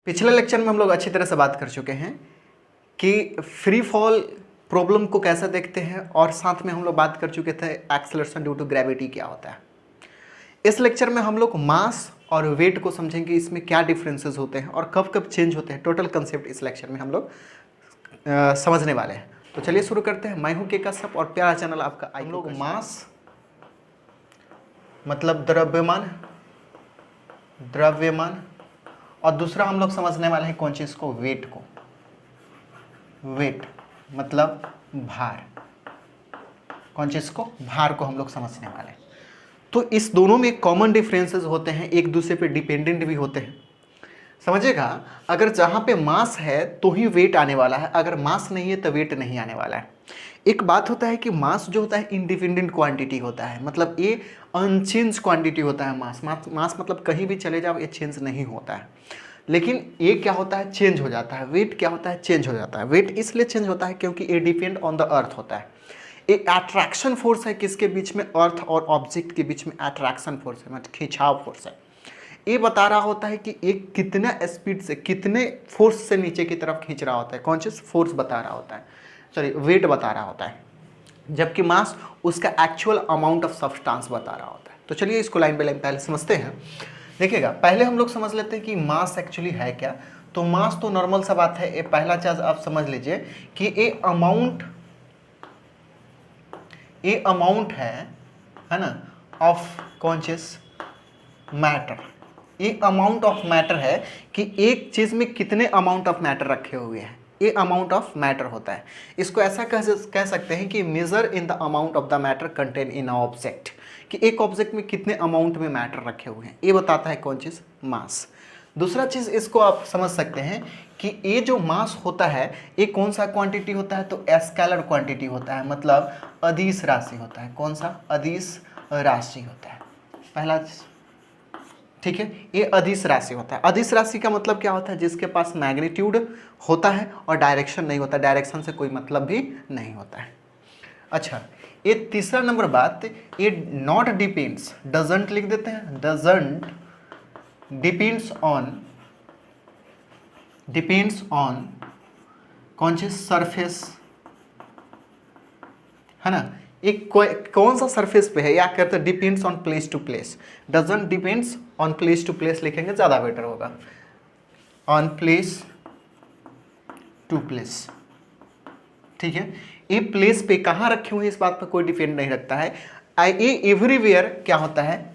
पिछले लेक्चर में हम लोग अच्छी तरह से बात कर चुके हैं कि फ्री फॉल प्रॉब्लम को कैसे देखते हैं और साथ में हम लोग बात कर चुके थे एक्सेलरेशन ड्यू टू ग्रेविटी क्या होता है। इस लेक्चर में हम लोग मास और वेट को समझेंगे, इसमें क्या डिफरेंसेस होते हैं और कब कब चेंज होते हैं। टोटल कंसेप्ट इस लेक्चर में हम लोग समझने वाले हैं। तो चलिए शुरू करते हैं। मैं हूं के कश्यप और प्यारा चैनल आपका। हम लोग मास मतलब द्रव्यमान और दूसरा हम लोग समझने वाले हैं कौन चीज़ को, वेट को। वेट मतलब भार, कौन चीज़ को, भार को हम लोग समझने वाले हैं। तो इस दोनों में कॉमन डिफरेंसेस होते हैं, एक दूसरे पे डिपेंडेंट भी होते हैं। समझिएगा, अगर जहाँ पे मास है तो ही वेट आने वाला है, अगर मास नहीं है तो वेट नहीं आने वाला है। एक बात होता है कि मास जो होता है इंडिपेंडेंट क्वांटिटी होता है, मतलब ये अनचेंज क्वांटिटी होता है। मास मतलब कहीं भी चले जाओ ये चेंज नहीं होता है। लेकिन ये क्या होता है, चेंज हो जाता है। वेट क्या होता है, चेंज हो जाता है। वेट इसलिए चेंज होता है क्योंकि ये डिपेंड ऑन द अर्थ होता है। ये अट्रैक्शन फोर्स है किसके बीच में, अर्थ और ऑब्जेक्ट के बीच में अट्रैक्शन फोर्स है, मतलब खिंचाव फोर्स है। ये बता रहा होता है कि एक कितना स्पीड से, कितने फोर्स से नीचे की तरफ खींच रहा होता है, कौन चीज़, फोर्स बता रहा होता है, सॉरी वेट बता रहा होता है। जबकि मास उसका एक्चुअल अमाउंट ऑफ सब्सटेंस बता रहा होता है। तो चलिए इसको लाइन बाय लाइन पहले समझते हैं। देखिएगा, पहले हम लोग समझ लेते हैं कि मास एक्चुअली है क्या। तो मास तो नॉर्मल सा बात है, ये पहला चीज आप समझ लीजिए कि ये अमाउंट है ना, ऑफ कॉन्शियस मैटर। ये अमाउंट ऑफ मैटर है कि एक चीज में कितने अमाउंट ऑफ मैटर रखे हुए हैं, ये अमाउंट ऑफ मैटर होता है। इसको ऐसा कह सकते हैं कि major in the amount of the matter content in object, कि एक ऑब्जेक्ट में कितने अमाउंट में मैटर रखे हुए हैं, ये बताता है कौन चीज़, मास। दूसरा चीज़ इसको आप समझ सकते हैं कि ये जो मास होता है ये कौन सा क्वांटिटी होता है, तो स्केलर क्वांटिटी होता है, मतलब अदिश राशि होता है। कौन सा, अदिश राशि होता है, पहला चीज, ठीक है। ये अदिश राशि होता है। अदिश राशि का मतलब क्या होता है, जिसके पास मैग्नीट्यूड होता है और डायरेक्शन नहीं होता, डायरेक्शन से कोई मतलब भी नहीं होता है। अच्छा, ये तीसरा नंबर बात, ये नॉट डिपेंड्स, डजंट लिख देते हैं, डजंट डिपेंड्स ऑन कौन सी सरफेस, है ना। एक कौन सा सरफेस पे है, या कहते हैं depends on place to place. Doesn't depends on place to place लिखेंगे ज़्यादा बेटर होगा, ऑन प्लेस टू प्लेस, ठीक है। ये प्लेस पे कहाँ रखे हुए हैं इस बात पर कोई डिपेंड नहीं रखता है। ये एवरीवेयर क्या होता है,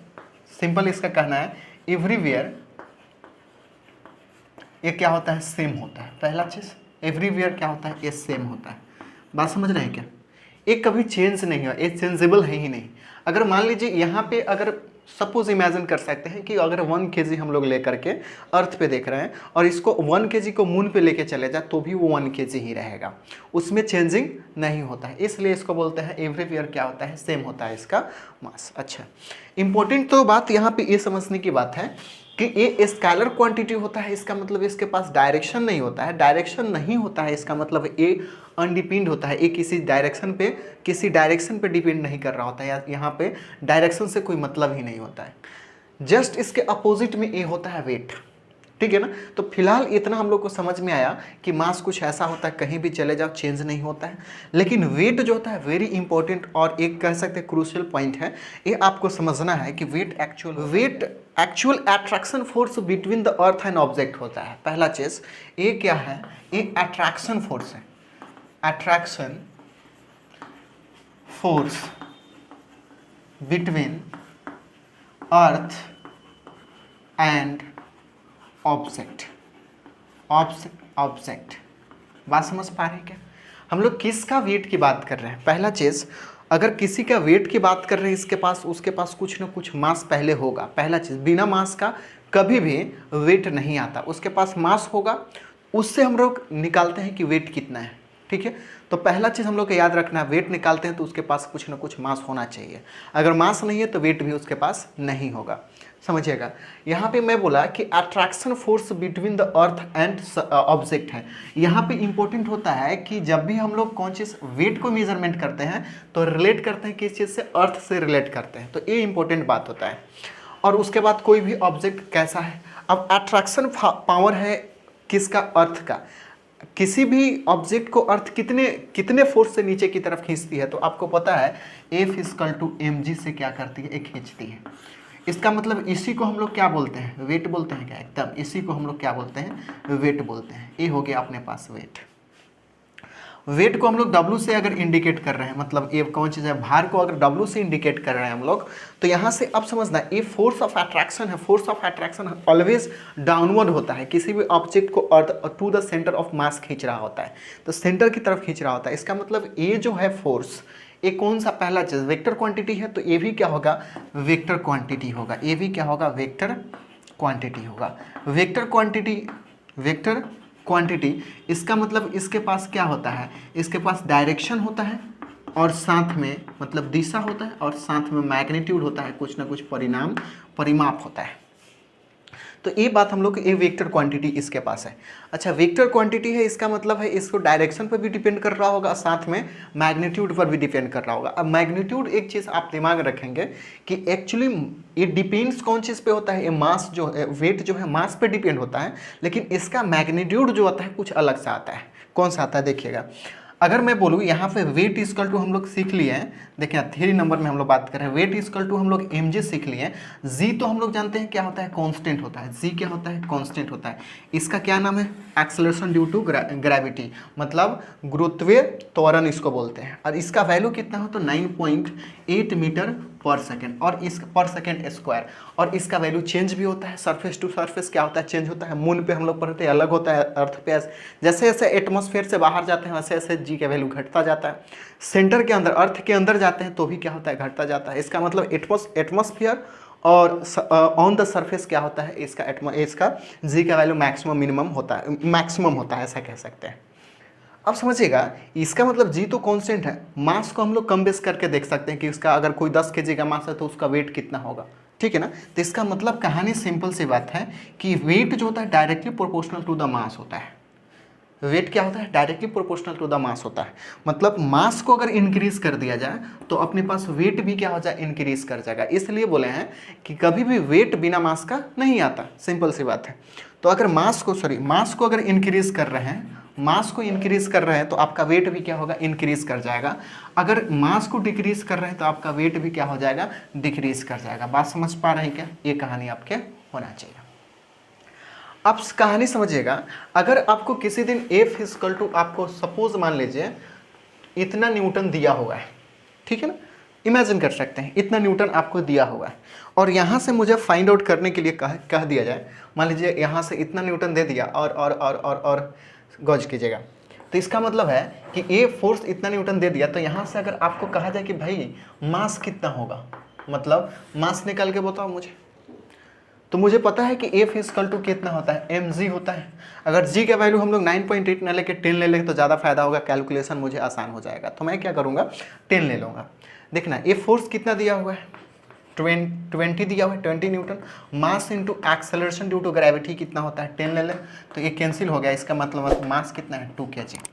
सिंपल इसका कहना है, एवरीवेयर ये क्या होता है, सेम होता है। पहला चीज, एवरीवेयर क्या होता है, ये सेम होता है। बात समझ रहे हैं क्या, ये कभी चेंज नहीं हुआ, ये चेंजेबल है ही नहीं। अगर मान लीजिए यहाँ पे, अगर सपोज इमेजिन कर सकते हैं कि अगर 1 kg हम लोग लेकर के अर्थ पे देख रहे हैं और इसको 1 kg को मून पे लेके चले जाए तो भी वो 1 kg ही रहेगा, उसमें चेंजिंग नहीं होता है। इसलिए इसको बोलते हैं एवरीवेयर क्या होता है, सेम होता है इसका मास। अच्छा, इंपॉर्टेंट तो बात यहाँ पे ये समझने की बात है कि ये स्केलर क्वांटिटी होता है, इसका मतलब इसके पास डायरेक्शन नहीं होता है। डायरेक्शन नहीं होता है इसका मतलब ये अनडिपेंड होता है, ये किसी डायरेक्शन पे डिपेंड नहीं कर रहा होता है, या यहाँ पे डायरेक्शन से कोई मतलब ही नहीं होता है। जस्ट इसके अपोजिट में ये होता है वेट, ठीक है ना। तो फिलहाल इतना हम लोग को समझ में आया कि मास कुछ ऐसा होता है, कहीं भी चले जाओ चेंज नहीं होता है। लेकिन वेट जो होता है वेरी इंपॉर्टेंट और एक कह सकते हैं क्रूशियल पॉइंट है। ये आपको समझना है कि weight actual attraction force between the earth and object होता है। पहला चीज, ये क्या है, ये अट्रैक्शन फोर्स है, attraction force between earth and object. बात समझ पा रहे हैं क्या, हम लोग किसका वेट की बात कर रहे हैं। पहला चीज, अगर किसी का वेट की बात कर रहे हैं, उसके पास कुछ ना कुछ मास पहले होगा। पहला चीज, बिना मास का कभी भी वेट नहीं आता, उसके पास मास होगा, उससे हम लोग निकालते हैं कि वेट कितना है, ठीक है। तो पहला चीज हम लोग को याद रखना है, वेट निकालते हैं तो उसके पास कुछ ना कुछ मास होना चाहिए। अगर मास नहीं है तो वेट भी उसके पास नहीं होगा, समझिएगा। यहाँ पे मैं बोला कि attraction force between the earth and object है। यहाँ पे इंपॉर्टेंट होता है कि जब भी हम लोग कौन चीज़ वेट को मेजरमेंट करते हैं तो रिलेट करते हैं किस चीज़ से, अर्थ से रिलेट करते हैं। तो ये इंपॉर्टेंट बात होता है। और उसके बाद कोई भी ऑब्जेक्ट कैसा है, अब अट्रैक्शन पावर है किसका? अर्थ का। किसी भी ऑब्जेक्ट को अर्थ कितने कितने फोर्स से नीचे की तरफ खींचती है? तो आपको पता है F = mg से क्या करती है? एक खींचती है। इसका मतलब इसी को हम लोग क्या बोलते हैं? वेट बोलते हैं क्या? एकदम इसी को हम लोग क्या बोलते हैं? वेट बोलते हैं। ये हो गया अपने पास वेट। वेट को हम लोग W से अगर इंडिकेट कर रहे हैं, मतलब ये कौन चीज़ है? भार को अगर W से इंडिकेट कर रहे हैं हम लोग, तो यहाँ से अब समझना ये फोर्स ऑफ अट्रैक्शन है। Force of attraction always downward होता है। किसी भी ऑब्जेक्ट को earth to the centre of mass खींच रहा होता है, तो सेंटर की तरफ खींच रहा होता है। इसका मतलब ये जो है फोर्स, ये कौन सा? पहला चीज वेक्टर क्वांटिटी है, तो ये भी क्या होगा? वेक्टर क्वांटिटी होगा। ये भी क्या होगा? वेक्टर क्वांटिटी होगा। वेक्टर क्वांटिटी, वेक्टर क्वांटिटी, इसका मतलब इसके पास क्या होता है? इसके पास डायरेक्शन होता है और साथ में मतलब दिशा होता है और साथ में मैग्नीट्यूड होता है, कुछ ना कुछ परिमाप होता है। तो ये बात हम लोग, ये वेक्टर क्वांटिटी इसके पास है। अच्छा, वेक्टर क्वांटिटी है, इसका मतलब है इसको डायरेक्शन पर भी डिपेंड कर रहा होगा, साथ में मैग्नीट्यूड पर भी डिपेंड कर रहा होगा। अब मैग्नीट्यूड एक चीज़ आप दिमाग रखेंगे कि एक्चुअली ये डिपेंड्स कौन चीज़ पे होता है? ये मास जो है, वेट जो है मास पे डिपेंड होता है, लेकिन इसका मैग्नीट्यूड जो आता है कुछ अलग सा आता है। कौन सा आता है? देखिएगा, अगर मैं बोलूँ यहाँ पे वेट इक्वल टू हम लोग सीख लिए हैं, देखिए 3 नंबर में हम लोग बात कर रहे हैं, वेट इक्वल टू हम लोग mg सीख लिए हैं। जी तो हम लोग जानते हैं क्या होता है? कांस्टेंट होता है। जी क्या होता है? कांस्टेंट होता है। इसका क्या नाम है? एक्सेलरेशन ड्यू टू ग्रेविटी, मतलब गुरुत्वीय त्वरण इसको बोलते हैं। और इसका वैल्यू कितना हो? तो 9.8 मीटर पर सेकेंड, और इस पर सेकेंड स्क्वायर। और इसका वैल्यू चेंज भी होता है, सरफेस टू सरफेस क्या होता है? चेंज होता है। मून पे हम लोग पढ़ते हैं अलग होता है, अर्थ पे जैसे जैसे एटमॉस्फेयर से बाहर जाते हैं वैसे वैसे जी का वैल्यू घटता जाता है। सेंटर के अंदर, अर्थ के अंदर जाते हैं तो भी क्या होता है? घटता जाता है। इसका मतलब एटमॉस्फेयर और ऑन द सरफेस क्या होता है? इसका जी का वैल्यू मैक्सिमम मिनिमम होता है, मैक्सिमम होता है, ऐसा कह सकते हैं। अब समझिएगा, इसका मतलब जी तो कांस्टेंट है। मास को हम लोग कम बेस करके देख सकते हैं कि उसका अगर कोई 10 kg का मास है तो उसका वेट कितना होगा, ठीक है ना। तो इसका मतलब कहानी सिंपल सी बात है कि वेट जो होता है directly proportional to the mass होता है। वेट क्या होता है? Directly proportional to the mass होता है। मतलब मास को अगर इंक्रीज कर दिया जाए तो अपने पास वेट भी क्या हो जाए? इंक्रीज कर जाएगा। इसलिए बोले हैं कि कभी भी वेट बिना मास का नहीं आता, सिंपल सी बात है। तो अगर मास को अगर इंक्रीज कर रहे हैं, मास को इंक्रीज कर रहे हैं तो आपका वेट भी क्या होगा? इंक्रीज कर जाएगा। अगर मास को डिक्रीज कर रहे हैं तो आपका वेट भी क्या हो जाएगा? डिक्रीज कर जाएगा। बात समझ पा रहे हैं क्या? ये कहानी आपके होना चाहिए। आप कहानी समझिएगा, अगर आपको किसी दिन F = आपको सपोज मान लीजिए इतना न्यूटन दिया हुआ है, ठीक है ना, इमेजिन कर सकते हैं इतना न्यूटन आपको दिया हुआ है, और यहाँ से मुझे फाइंड आउट करने के लिए कह दिया जाए, मान लीजिए यहाँ से इतना न्यूटन दे दिया और गौर कीजिएगा। तो इसका मतलब है कि ये फोर्स इतना न्यूटन दे दिया, तो यहाँ से अगर आपको कहा जाए कि भाई मास कितना होगा, मतलब मास निकाल के बताओ मुझे, तो मुझे पता है कि F = कितना होता है? mg होता है। अगर g का वैल्यू हम लोग 9.8 ना लेके 10 ले लेंगे तो ज़्यादा फायदा होगा, कैलकुलेशन मुझे आसान हो जाएगा। तो मैं क्या करूँगा? 10 ले लूँगा। देखना ये फोर्स कितना दिया हुआ है? 20 दिया हुआ है, 20 newton. Mass into acceleration due to gravity कितना होता है? 10 ले लें तो ये कैंसिल हो गया। इसका मतलब मास कितना है? 2 kg।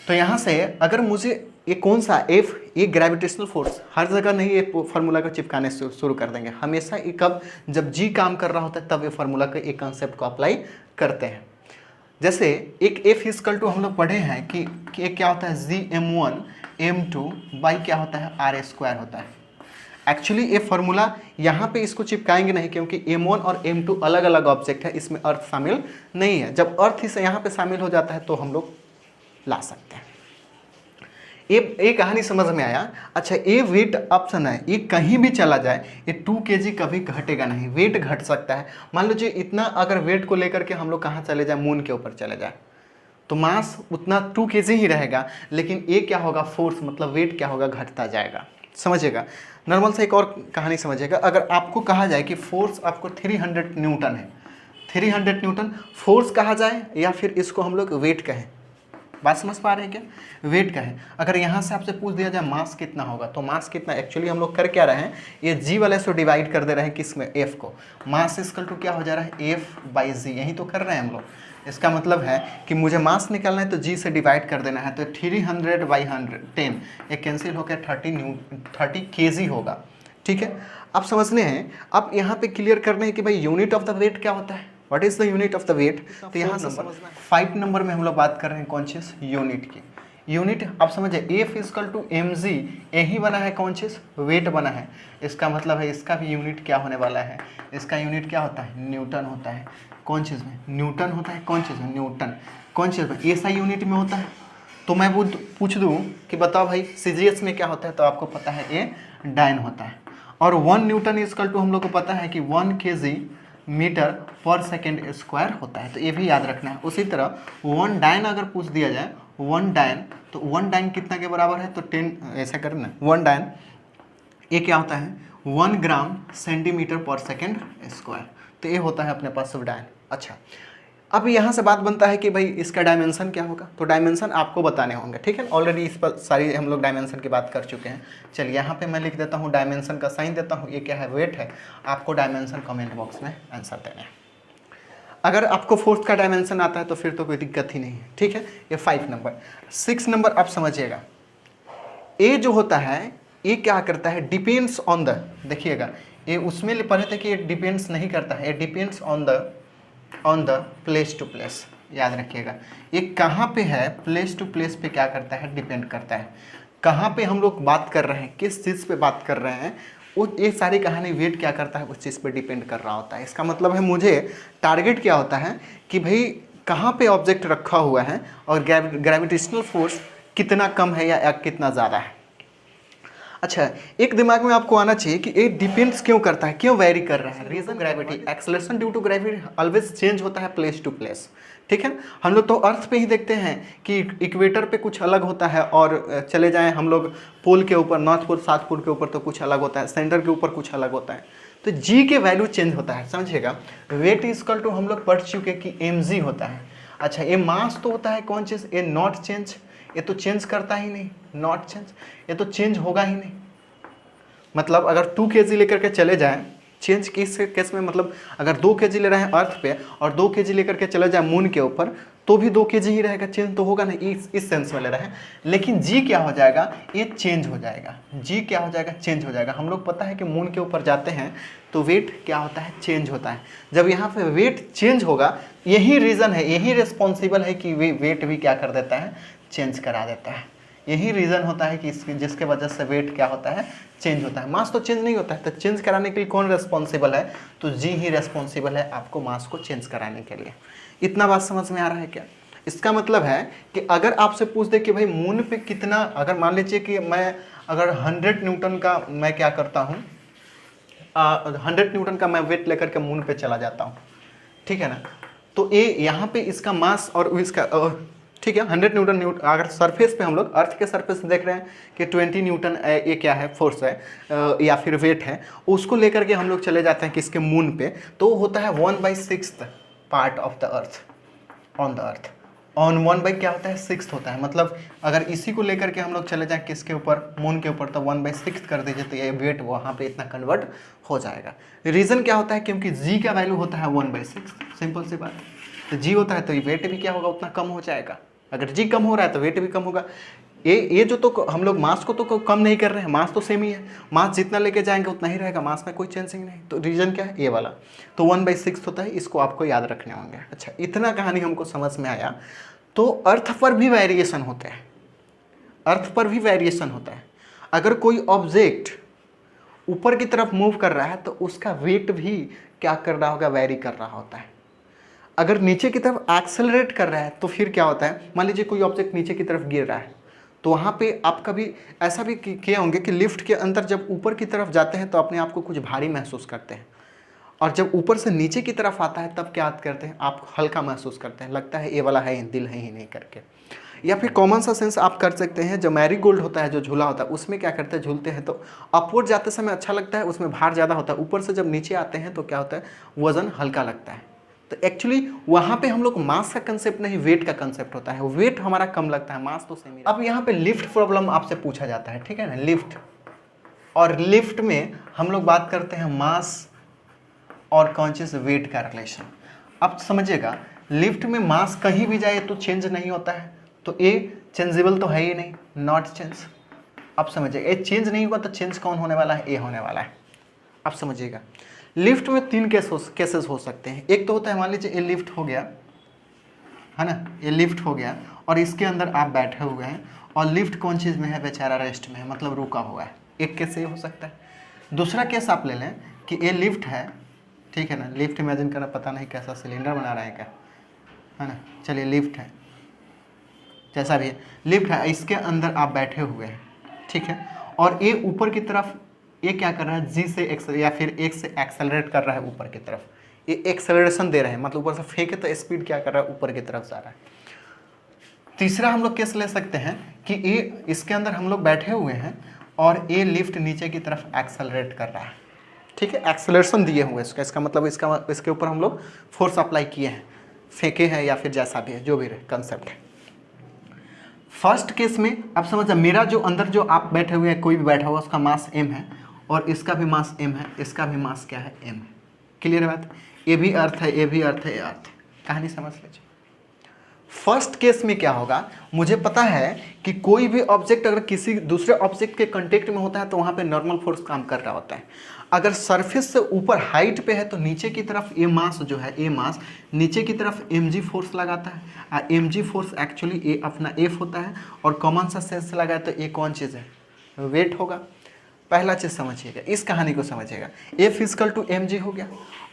तो यहाँ से अगर मुझे ये कौन सा F, ये ग्रेविटेशनल फोर्स, हर जगह नहीं ये फार्मूला को चिपकाने शुरू कर देंगे। हमेशा ये कब? जब जी काम कर रहा होता है तब ये फार्मूला के एक कंसेप्ट को अप्लाई करते हैं। जैसे एक F = हम लोग पढ़े हैं कि एक क्या होता है? Gm1 m2 बाई क्या होता है? r² होता है। एक्चुअली ये फार्मूला यहाँ पे इसको चिपकाएंगे नहीं, क्योंकि m1 और m2 अलग अलग ऑब्जेक्ट है, इसमें अर्थ शामिल नहीं है। जब अर्थ इसे यहाँ पे शामिल हो जाता है तो हम लोग ला सकते हैं। ये कहानी समझ में आया? अच्छा, ये वेट ऑप्शन है, ये कहीं भी चला जाए ये 2 kg कभी घटेगा नहीं। वेट घट सकता है, मान लीजिए इतना अगर वेट को लेकर के हम लोग कहाँ चले जाए? मून के ऊपर चले जाए तो मास उतना 2 kg ही रहेगा, लेकिन ये क्या होगा? फोर्स मतलब वेट क्या होगा? घटता जाएगा। समझिएगा। नॉर्मल से एक और कहानी समझिएगा, अगर आपको कहा जाए कि फोर्स आपको 300 न्यूटन है, 300 न्यूटन फोर्स कहा जाए या फिर इसको हम लोग वेट कहें, बात समझ पा रहे हैं क्या? वेट का है। अगर यहाँ से आपसे पूछ दिया जाए मास कितना होगा, तो मास कितना, एक्चुअली हम लोग कर क्या रहे हैं? ये जी वाले से डिवाइड कर दे रहे हैं किस में? F को। मास = क्या हो जा रहा है? F/g, यही तो कर रहे हैं हम लोग। इसका मतलब है कि मुझे मास निकालना है तो जी से डिवाइड कर देना है, तो 300/10 ये कैंसिल होकर 30 kg होगा, ठीक है। अब समझने हैं, अब यहाँ पे क्लियर करने हैं कि भाई यूनिट ऑफ द वेट क्या होता है? What is the unit of the weight. तो यहाँ से 5 नंबर में हम लोग बात कर रहे हैं कौन चीज़, यूनिट की। यूनिट आप समझे F इक्वल टू mg, यही बना है कौन चीज़, वेट बना है। इसका मतलब है इसका भी यूनिट क्या होने वाला है, इसका यूनिट क्या होता है, न्यूटन होता है। कौन चीज़ में, न्यूटन होता है। कौन चीज़ में, न्यूटन। कौन चीज़ में, ऐसा यूनिट में होता है। तो मैं पूछ दूँ कि बताओ भाई CGS में क्या होता है, तो आपको पता है ये डाइन होता है। और 1 न्यूटन इक्वल टू हम लोग को पता है कि 1 kg मीटर पर सेकेंड स्क्वायर होता है, तो ये भी याद रखना है। उसी तरह 1 डाइन अगर पूछ दिया जाए, 1 डाइन, तो 1 डाइन कितना के बराबर है, तो 10, ऐसा करें ना, 1 डाइन ये क्या होता है, 1 ग्राम सेंटीमीटर पर सेकेंड स्क्वायर। तो ये होता है अपने पास डाइन। अच्छा, अब यहाँ से बात बनता है कि भाई इसका डायमेंशन क्या होगा, तो डायमेंशन आपको बताने होंगे, ठीक है। ऑलरेडी इस पर सारी हम लोग डायमेंशन की बात कर चुके हैं। चलिए यहाँ पे मैं लिख देता हूँ, डायमेंशन का साइन देता हूँ, ये क्या है, वेट है। आपको डायमेंशन कमेंट बॉक्स में आंसर देना है। अगर आपको फोर्थ का डायमेंशन आता है तो फिर तो कोई दिक्कत ही नहीं है, ठीक है। ये 5 नंबर। 6 नंबर आप समझिएगा, ए जो होता है ये क्या करता है, डिपेंड्स ऑन द, देखिएगा ये उसमें पढ़े थे कि ये डिपेंड्स नहीं करता है, ये depends on the place to place. याद रखिएगा ये कहाँ पे है, प्लेस टू प्लेस पे क्या करता है, डिपेंड करता है। कहाँ पे हम लोग बात कर रहे हैं, किस चीज़ पे बात कर रहे हैं, वो ये सारी कहानी वेट क्या करता है, उस चीज़ पे डिपेंड कर रहा होता है। इसका मतलब है मुझे टारगेट क्या होता है कि भाई कहाँ पे ऑब्जेक्ट रखा हुआ है और ग्रेविटेशनल फोर्स कितना कम है या कितना ज़्यादा है। अच्छा, एक दिमाग में आपको आना चाहिए कि ये डिपेंड्स क्यों करता है, क्यों वेरी कर रहा है। Reason gravity, acceleration due to gravity always change होता है प्लेस टू प्लेस, ठीक है। हम लोग तो अर्थ पे ही देखते हैं कि इक्वेटर पे कुछ अलग होता है, और चले जाएं हम लोग पोल के ऊपर, नॉर्थ पोल साउथ पोल के ऊपर तो कुछ अलग होता है, सेंटर के ऊपर कुछ अलग होता है। तो जी के वैल्यू चेंज होता है, समझिएगा। वेट इक्वल टू हम लोग पढ़ चुके कि mg होता है। अच्छा, ये मास तो होता है कौन चीज़, ये नॉट चेंज, ये तो चेंज करता ही नहीं, नॉट चेंज, ये तो चेंज होगा ही नहीं। मतलब अगर 2 kg लेकर के चले जाएं, चेंज किस केस में, मतलब अगर 2 kg ले रहे हैं अर्थ पे और 2 kg लेकर के चले जाए मून के ऊपर, तो भी 2 kg ही रहेगा, चेंज तो होगा नहीं, इस सेंस में ले रहे हैं। लेकिन जी क्या हो जाएगा, ये चेंज हो जाएगा। जी क्या हो जाएगा, चेंज हो जाएगा। हम लोग पता है कि मून के ऊपर जाते हैं तो वेट क्या होता है, चेंज होता है। जब यहाँ पे वेट चेंज होगा, यही रीज़न है, यही रिस्पॉन्सिबल है कि वेट भी क्या कर देता है, चेंज करा देता है। यही रीज़न होता है कि जिसके वजह से वेट क्या होता है, चेंज होता है। मास तो चेंज नहीं होता है, तो चेंज कराने के लिए कौन रिस्पॉन्सिबल है, तो जी ही रिस्पॉन्सिबल है आपको मास को चेंज कराने के लिए। इतना बात समझ में आ रहा है क्या। इसका मतलब है कि अगर आपसे पूछ दे कि भाई मून पे कितना, अगर मान लीजिए कि मैं अगर 100 न्यूटन का मैं क्या करता हूँ, 100 न्यूटन का मैं वेट लेकर के मून पे चला जाता हूँ, ठीक है ना। तो ये यहाँ पे इसका मास और इसका ठीक है 100 न्यूटन अगर सरफेस पे हम लोग अर्थ के सरफेस देख रहे हैं कि 20 न्यूटन ये क्या है, फोर्स है या फिर वेट है, उसको लेकर के हम लोग चले जाते हैं किसके, मून पे, तो होता है 1/6 part of the earth on the earth. On 1 क्या होता है, 6 होता है। मतलब अगर इसी को लेकर के हम लोग चले जाएं किसके ऊपर, मून के ऊपर, तो 1/6 कर दीजिए, तो ये वेट वहाँ पे इतना कन्वर्ट हो जाएगा। रीज़न क्या होता है, क्योंकि जी का वैल्यू होता है 1/6, सिंपल सी बात। तो जी होता है तो ये वेट भी क्या होगा, उतना कम हो जाएगा। अगर जी कम हो रहा है तो वेट भी कम होगा। ये जो तो हम लोग मास को तो कम नहीं कर रहे हैं, मास तो सेम ही है, मास जितना लेके जाएंगे उतना ही रहेगा, मास में कोई चेंजिंग नहीं। तो रीजन क्या है, ये वाला, तो 1/6 होता है, इसको आपको याद रखने होंगे। अच्छा, इतना कहानी हमको समझ में आया। तो अर्थ पर भी वेरिएशन होते हैं, अर्थ पर भी वेरिएशन होता है। अगर कोई ऑब्जेक्ट ऊपर की तरफ मूव कर रहा है तो उसका वेट भी क्या कर रहा होगा, वेरी कर रहा होता है। अगर नीचे की तरफ एक्सेलरेट कर रहा है तो फिर क्या होता है, मान लीजिए कोई ऑब्जेक्ट नीचे की तरफ गिर रहा है, तो वहाँ पे आप कभी ऐसा भी किए होंगे कि लिफ्ट के अंदर जब ऊपर की तरफ जाते हैं तो अपने आप को कुछ भारी महसूस करते हैं, और जब ऊपर से नीचे की तरफ आता है तब क्या करते हैं, आप हल्का महसूस करते हैं, लगता है ये वाला है, दिल है ही नहीं करके। या फिर कॉमन सा सेंस आप कर सकते हैं, जो मैरी गोल्ड होता है, जो झूला होता है, उसमें क्या करते हैं, झूलते हैं तो अपवर्ड जाते समय अच्छा लगता है, उसमें भार ज़्यादा होता है, ऊपर से जब नीचे आते हैं तो क्या होता है, वजन हल्का लगता है। तो एक्चुअली वहाँ पे हम लोग मास का कंसेप्ट नहीं, वेट का कंसेप्ट होता है, वेट हमारा कम लगता है, मास तो सेम ही। अब यहाँ पे लिफ्ट प्रॉब्लम आपसे पूछा जाता है, ठीक है ना, लिफ्ट। और लिफ्ट में हम लोग बात करते हैं मास और कॉन्शियस वेट का रिलेशन। अब समझिएगा, लिफ्ट में मास कहीं भी जाए तो चेंज नहीं होता है, तो ए चेंजेबल तो है ही नहीं, नॉट चेंज। अब समझिएगा, ए चेंज नहीं हुआ तो चेंज कौन होने वाला है, ए होने वाला है। अब समझिएगा, लिफ्ट में 3 केसेस हो सकते हैं। एक तो होता है मान लीजिए ये लिफ्ट हो गया है ना, ये लिफ्ट हो गया और इसके अंदर आप बैठे हुए हैं और लिफ्ट कौन चीज़ में है, बेचारा रेस्ट में है, मतलब रुका हुआ है। एक केस ये हो सकता है। दूसरा केस आप ले लें कि ये लिफ्ट है, ठीक है ना, लिफ्ट इमेजिन करना, पता नहीं कैसा सिलेंडर बना रहे हैं क्या, है ना, चलिए लिफ्ट है, जैसा भी है लिफ्ट है, इसके अंदर आप बैठे हुए हैं, ठीक है, और ये ऊपर की तरफ ये क्या कर रहा है, जी से या फिर एक से एक्सेलरेट कर रहा है ऊपर की तरफ, ये एक्सेलरेशन दे रहे हैं, मतलब ऊपर से फेंके तो स्पीड क्या कर रहा है, ऊपर की तरफ जा रहा है। तीसरा हम लोग केस ले सकते हैं कि ये इसके अंदर हम लोग बैठे हुए हैं और ये लिफ्ट नीचे की तरफ एक्सेलरेट कर रहा है, ठीक है, एक्सेलरेशन दिए हुए इसका, इसका मतलब इसके ऊपर हम लोग फोर्स अप्लाई किए हैं, फेंके हैं या फिर जैसा भी है, जो भी कंसेप्ट है। फर्स्ट केस में आप समझ, मेरा जो अंदर जो आप बैठे हुए हैं, कोई भी बैठा हुआ, उसका मास m है और इसका भी मास m है, इसका भी मास क्या है, m है। क्लियर है बात, ये भी अर्थ है, ये भी अर्थ है, ये अर्थ है, कहानी समझ लीजिए। फर्स्ट केस में क्या होगा, मुझे पता है कि कोई भी ऑब्जेक्ट अगर किसी दूसरे ऑब्जेक्ट के कांटेक्ट में होता है तो वहाँ पे नॉर्मल फोर्स काम कर रहा होता है। अगर सरफेस से ऊपर हाइट पे है तो नीचे की तरफ ये मास जो है, ये मास नीचे की तरफ mg फोर्स लगाता है, और mg फोर्स एक्चुअली ये अपना F होता है, और कॉमन सा सेंस से लगाए तो ये कौन चीज़ है, वेट होगा। पहला चीज़ समझिएगा, इस कहानी को समझिएगा, F इक्वल टू mg हो गया,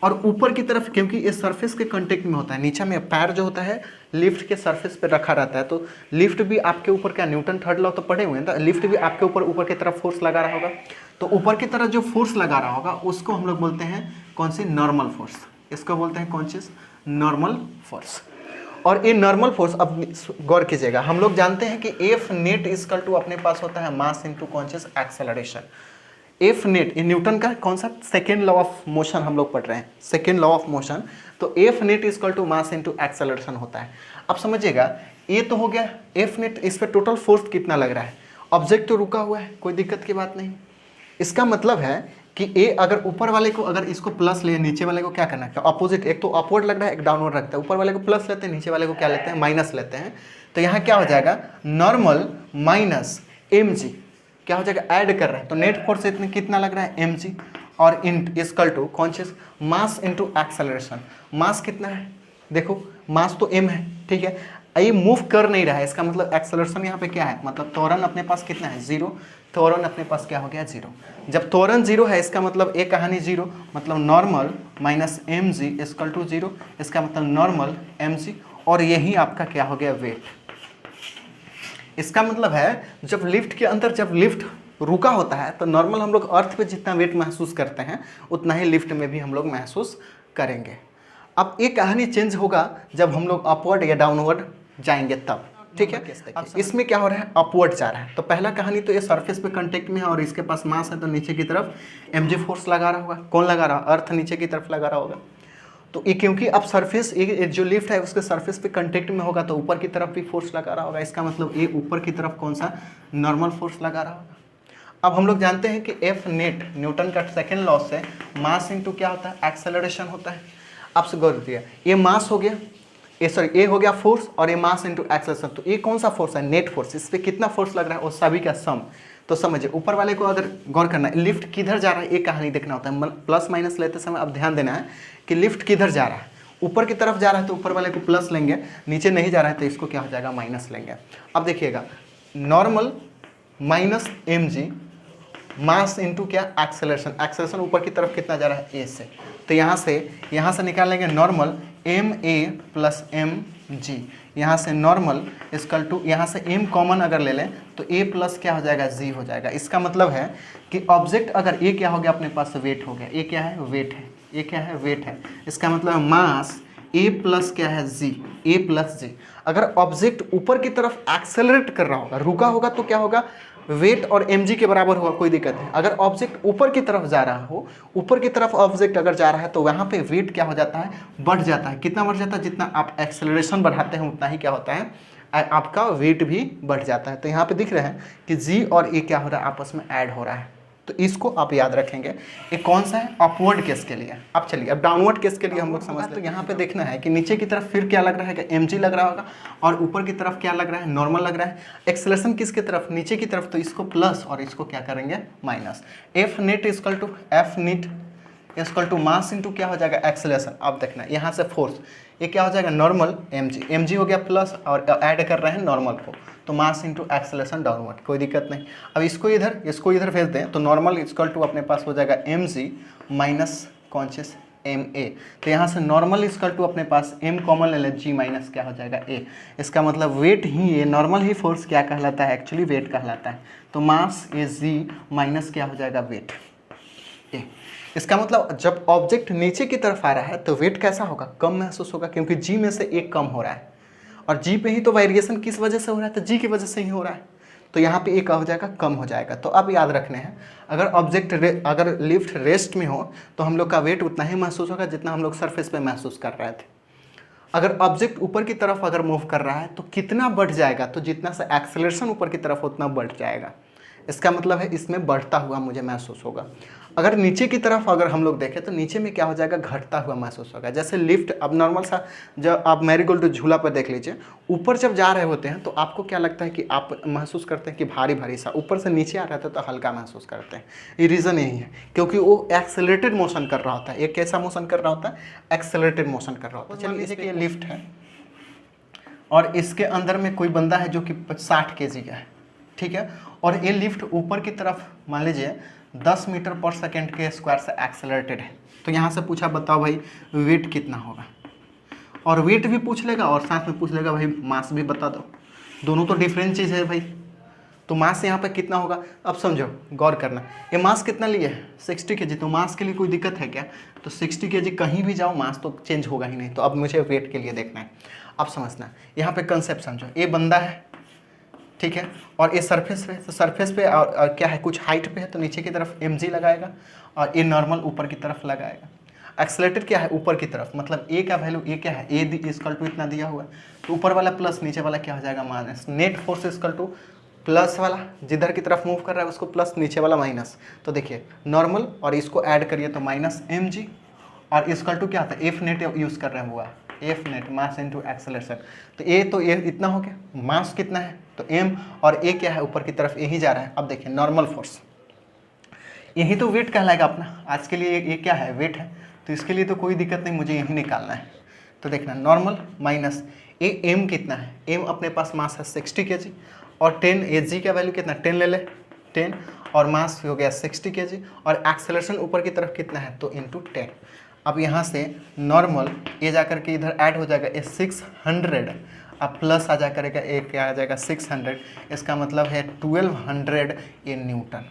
और ऊपर की तरफ क्योंकि ये सरफेस के कांटेक्ट में होता है, नीचे में पैर जो होता है लिफ्ट के सरफेस पे रखा रहता है, तो लिफ्ट भी आपके ऊपर क्या, न्यूटन थर्ड लॉ तो पढ़े हुए हैं, तो लिफ्ट भी आपके ऊपर की तरफ फोर्स लगा रहा होगा, तो ऊपर की तरफ जो फोर्स लगा रहा होगा उसको हम लोग बोलते हैं कौन सी, नॉर्मल फोर्स। इसको बोलते हैं कौन चीज़, नॉर्मल फोर्स। और ये नॉर्मल फोर्स, अब गौर कीजिएगा, हम लोग जानते हैं कि एफ नेट इक्वल टू अपने पास होता है मास इंटू कौन चीज़, एक्सेलरेशन। एफ नेट ये न्यूटन का कौन सा, सेकेंड लॉ ऑफ मोशन हम लोग पढ़ रहे हैं, सेकेंड लॉ ऑफ मोशन, तो F net equal to mass into acceleration होता है। अब समझिएगा, ये तो हो गया एफ नेट, इस पर टोटल फोर्स कितना लग रहा है, ऑब्जेक्ट तो रुका हुआ है, कोई दिक्कत की बात नहीं। इसका मतलब है कि ए अगर ऊपर वाले को, अगर इसको प्लस ले, नीचे वाले को क्या करना है, अपोजिट, एक तो अपवर्ड लग रहा है, एक डाउनवर्ड रखता है, ऊपर वाले को प्लस लेते हैं, नीचे वाले को क्या लेते हैं, माइनस लेते हैं, तो यहाँ क्या हो जाएगा, नॉर्मल माइनस mg, क्या हो जाएगा, ऐड कर रहे हैं, तो नेट फोर्स इतने कितना लग रहा है, mg, और इन इक्वल टू कौन चीज, मास इंटू एक्सेलरेशन। मास कितना है, देखो मास तो m है, ठीक है, ये मूव कर नहीं रहा है, इसका मतलब एक्सेलरेशन यहाँ पे क्या है, मतलब त्वरण अपने पास कितना है, 0, त्वरण अपने पास क्या हो गया, 0। जब त्वरण 0 है, इसका मतलब एक कहानी 0, मतलब normal minus mg equal to 0, इसका मतलब नॉर्मल mg, और यही आपका क्या हो गया, वेट। इसका मतलब है जब लिफ्ट के अंदर, जब लिफ्ट रुका होता है तो नॉर्मल हम लोग अर्थ पे जितना वेट महसूस करते हैं उतना ही लिफ्ट में भी हम लोग महसूस करेंगे। अब ये कहानी चेंज होगा जब हम लोग अपवर्ड या डाउनवर्ड जाएंगे तब, ठीक है। अब इसमें क्या हो रहा है, अपवर्ड जा रहा है, तो पहला कहानी तो ये सरफेस पे कांटेक्ट में है और इसके पास मास है, तो नीचे की तरफ mg फोर्स लगा रहा होगा, कौन लगा रहा, अर्थ नीचे की तरफ लगा रहा होगा, तो ये क्योंकि अब सरफेस, ये जो लिफ्ट है उसके सरफेस पे कांटेक्ट में होगा तो ऊपर की तरफ भी फोर्स लगा रहा होगा, इसका मतलब ये ऊपर की तरफ कौन सा, नॉर्मल फोर्स लगा रहा होगा। अब हम लोग जानते हैं कि एफ नेट न्यूटन का सेकेंड लॉ से मास इंटू क्या होता है, एक्सेलरेशन होता है। आपसे गौर दिया, ये मास हो गया, ये सॉरी ये हो गया फोर्स, और ये मास इंटू एक्सेलरेशन, तो ये कौन सा फोर्स है, नेट फोर्स, इस पर कितना फोर्स लग रहा है, और सभी का सम। तो समझिए ऊपर वाले को अगर गौर करना है, लिफ्ट किधर जा रहा है, ये कहानी देखना होता है, प्लस माइनस लेते समय अब ध्यान देना है कि लिफ्ट किधर जा रहा है, ऊपर की तरफ जा रहा है तो ऊपर वाले को प्लस लेंगे, नीचे नहीं जा रहा है तो इसको क्या हो जाएगा, माइनस लेंगे। अब देखिएगा, नॉर्मल माइनस mg मास इंटू क्या, एक्सेलरेशन, एक्सेलरेशन ऊपर की तरफ कितना जा रहा है, ए से, तो यहाँ से निकाल लेंगे नॉर्मल ma प्लस mg, यहाँ से नॉर्मल इक्वल टू, यहाँ से m कॉमन अगर ले लें तो a प्लस क्या हो जाएगा, g हो जाएगा। इसका मतलब है कि ऑब्जेक्ट अगर a क्या हो गया अपने पास, वेट हो गया, a क्या है, वेट है, a क्या है, वेट है, इसका मतलब मास a प्लस क्या है, g, a प्लस g। अगर ऑब्जेक्ट ऊपर की तरफ एक्सेलरेट कर रहा होगा, रुका होगा, तो क्या होगा, वेट और mg के बराबर होगा, कोई दिक्कत नहीं। अगर ऑब्जेक्ट ऊपर की तरफ जा रहा हो, ऊपर की तरफ ऑब्जेक्ट अगर जा रहा है तो वहाँ पे वेट क्या हो जाता है, बढ़ जाता है। कितना बढ़ जाता है, जितना आप एक्सेलरेशन बढ़ाते हैं उतना ही क्या होता है, आपका वेट भी बढ़ जाता है। तो यहाँ पे दिख रहा है कि g और a क्या हो रहा है, आपस में ऐड हो रहा है, तो इसको आप याद रखेंगे। ये कौन सा है, अपवर्ड केस के लिए। अब चलिए, अब डाउनवर्ड केस के लिए हम लोग समझते हैं। तो यहाँ पे देखना है कि नीचे की तरफ फिर क्या लग रहा है, कि mg लग रहा होगा, और ऊपर की तरफ क्या लग रहा है, नॉर्मल लग रहा है। एक्सेलरेशन किसके तरफ, नीचे की तरफ, तो इसको प्लस और इसको क्या करेंगे, minus. F net equal to F net equal to mass into क्या हो जाएगा एक्सेलरेशन। अब देखना यहाँ से फोर्स, ये क्या हो जाएगा नॉर्मल mg हो गया प्लस और ऐड कर रहे हैं नॉर्मल को, तो मास इंटू एक्सेलरेशन डाउनवर्ड, कोई दिक्कत नहीं। अब इसको इधर भेज दें तो नॉर्मल इक्वल टू अपने पास हो जाएगा mg माइनस कॉन्शियस ma। तो यहाँ से नॉर्मल इक्वल टू अपने पास m कॉमन ले लें, g माइनस क्या हो जाएगा a। इसका मतलब वेट ही, ये नॉर्मल ही फोर्स क्या कहलाता है, एक्चुअली वेट कहलाता है। तो मास ये g माइनस क्या हो जाएगा वेट a। इसका मतलब जब ऑब्जेक्ट नीचे की तरफ आ रहा है तो वेट कैसा होगा, कम महसूस होगा, क्योंकि g में से एक कम हो रहा है और g पे ही तो वेरिएशन किस वजह से हो रहा है, तो g की वजह से ही हो रहा है, तो यहाँ पे एक हो जाएगा कम हो जाएगा। तो अब याद रखने हैं, अगर लिफ्ट रेस्ट में हो तो हम लोग का वेट उतना ही महसूस होगा जितना हम लोग सरफेस पे महसूस कर रहे थे। अगर ऑब्जेक्ट ऊपर की तरफ अगर मूव कर रहा है तो कितना बढ़ जाएगा, तो जितना सा एक्सेलरेशन ऊपर की तरफ उतना बढ़ जाएगा। इसका मतलब है इसमें बढ़ता हुआ मुझे महसूस होगा। अगर नीचे की तरफ अगर हम लोग देखें तो नीचे में क्या हो जाएगा, घटता हुआ महसूस होगा। जैसे लिफ्ट, अब नॉर्मल सा जब आप मैरीगोल्ड झूला पर देख लीजिए, ऊपर जब जा रहे होते हैं तो आपको क्या लगता है कि आप महसूस करते हैं कि भारी भारी सा, ऊपर से नीचे आ रहा था तो हल्का महसूस करते हैं। ये रीज़न यही है, क्योंकि वो एक्सेलरेटेड मोशन कर रहा होता है। एक कैसा मोशन कर रहा होता है, एक्सेलरेटेड मोशन कर रहा होता है। चलिए इसके ये लिफ्ट है और इसके अंदर में कोई बंदा है जो कि 60 kg का है, ठीक है, और ये लिफ्ट ऊपर की तरफ मान लीजिए 10 मीटर पर सेकेंड के स्क्वायर से एक्सेलरेटेड है। तो यहाँ से पूछा बताओ भाई वेट कितना होगा, और वेट भी पूछ लेगा और साथ में पूछ लेगा भाई मास भी बता दो। दोनों तो डिफरेंट चीज़ है भाई, तो मास यहाँ पे कितना होगा। अब समझो, गौर करना, ये मास कितना लिए है 60 kg, तो मास के लिए कोई दिक्कत है क्या, तो 60 kg कहीं भी जाओ मास तो चेंज होगा ही नहीं। तो अब मुझे वेट के लिए देखना है। अब समझना, यहाँ पे कंसेप्ट समझो, ये बंदा है, ठीक है, और ये सरफेस पे, तो सरफेस पे और क्या है, कुछ हाइट पे है तो नीचे की तरफ mg लगाएगा और ये नॉर्मल ऊपर की तरफ लगाएगा। एक्सेलरेटेड क्या है ऊपर की तरफ, मतलब ए का वैल्यू, ए क्या है, ए इक्वल टू इतना दिया हुआ है, तो ऊपर वाला प्लस नीचे वाला क्या हो जाएगा minus. Net force equal two plus वाला जिधर की तरफ मूव कर रहा है उसको प्लस, नीचे वाला माइनस। तो देखिए नॉर्मल और इसको ऐड करिए तो माइनस mg और इक्वल टू क्या आता है, एफ नेट यूज़ कर रहे हैं हुआ, एफ नेट मास इंटू एक्सेलरेशन। तो ये इतना हो गया, मास कितना है तो m, और ए क्या है ऊपर की तरफ यही जा रहा है। अब देखिए नॉर्मल फोर्स, यही तो वेट कहलाएगा अपना। आज के लिए ये क्या है, वेट है, तो इसके लिए तो कोई दिक्कत नहीं, मुझे यही निकालना है। तो देखना नॉर्मल माइनस ए, m कितना है, m अपने पास मास है 60 kg और 10 ए जी का वैल्यू कितना 10 ले ले 10, और मास हो गया 60 kg और एक्सेलरेशन ऊपर की तरफ कितना है तो इंटू 10। अब यहाँ से नॉर्मल ये जा करके इधर ऐड हो जाएगा, ये 600, अब प्लस आ जा करेगा, एक क्या आ जाएगा 600, इसका मतलब है 1200 ये न्यूटन।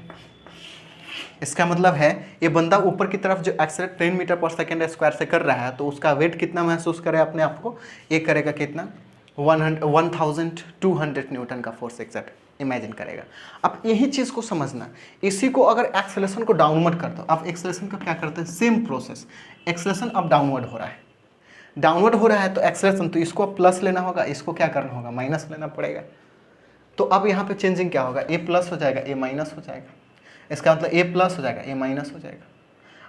इसका मतलब है ये बंदा ऊपर की तरफ जो एक्सेलरेट 10 मीटर पर सेकेंड स्क्वायर से कर रहा है, तो उसका वेट कितना महसूस करे अपने आप को, ये करेगा कितना 1200 न्यूटन का फोर्स एग्जैक्ट इमेजिन करेगा। अब यही चीज़ को समझना, इसी को अगर एक्सेलरेशन को डाउनवर्ड कर दो, अब एक्सेलरेशन का क्या करते हैं, सेम प्रोसेस, एक्सेलरेशन अब डाउनवर्ड हो रहा है, तो एक्सेलरेशन, तो इसको प्लस लेना होगा, इसको क्या करना होगा माइनस लेना पड़ेगा। तो अब यहाँ पे चेंजिंग क्या होगा, ए प्लस हो जाएगा, ए माइनस हो जाएगा, इसका मतलब ए प्लस हो जाएगा, ए माइनस हो जाएगा।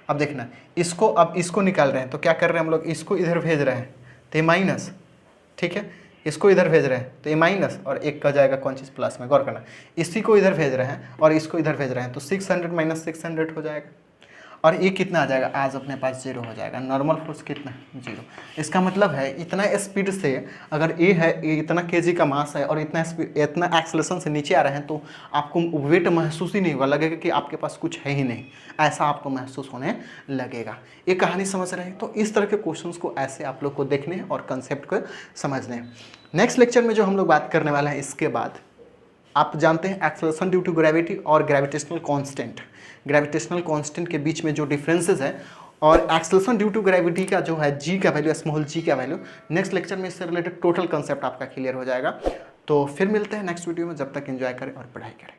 अब देखना इसको निकाल रहे हैं तो क्या कर रहे हैं हम लोग, इसको इधर भेज रहे हैं तो ये माइनस, ठीक है, इसको इधर भेज रहे हैं तो ये माइनस और एक का जाएगा कौन चीज़ प्लस में, गौर करना, इसी को इधर भेज रहे हैं और इसको इधर भेज रहे हैं, तो 600 माइनस 600 हो जाएगा, और ये कितना आ जाएगा, आज अपने पास 0 हो जाएगा। नॉर्मल फोर्स कितना 0। इसका मतलब है इतना स्पीड से अगर ये है, ये इतना kg का मास है और इतना एक्सेलरेशन से नीचे आ रहे हैं, तो आपको वेट महसूस ही नहीं होगा, लगेगा कि आपके पास कुछ है ही नहीं, ऐसा आपको महसूस होने लगेगा। ये कहानी समझ रहे हैं, तो इस तरह के क्वेश्चंस को ऐसे आप लोग को देखने हैं और कंसेप्ट को समझने हैं। नेक्स्ट लेक्चर में जो हम लोग बात करने वाले हैं, इसके बाद आप जानते हैं एक्सेलरेशन ड्यू टू ग्रेविटी और ग्रेविटेशनल कांस्टेंट के बीच में जो डिफरेंसेस है, और एक्सेलरेशन ड्यू टू ग्रेविटी का जो है जी का वैल्यू, स्मॉल जी का वैल्यू। नेक्स्ट लेक्चर में इससे रिलेटेड टोटल कंसेप्ट आपका क्लियर हो जाएगा। तो फिर मिलते हैं नेक्स्ट वीडियो में, जब तक एंजॉय करें और पढ़ाई करें।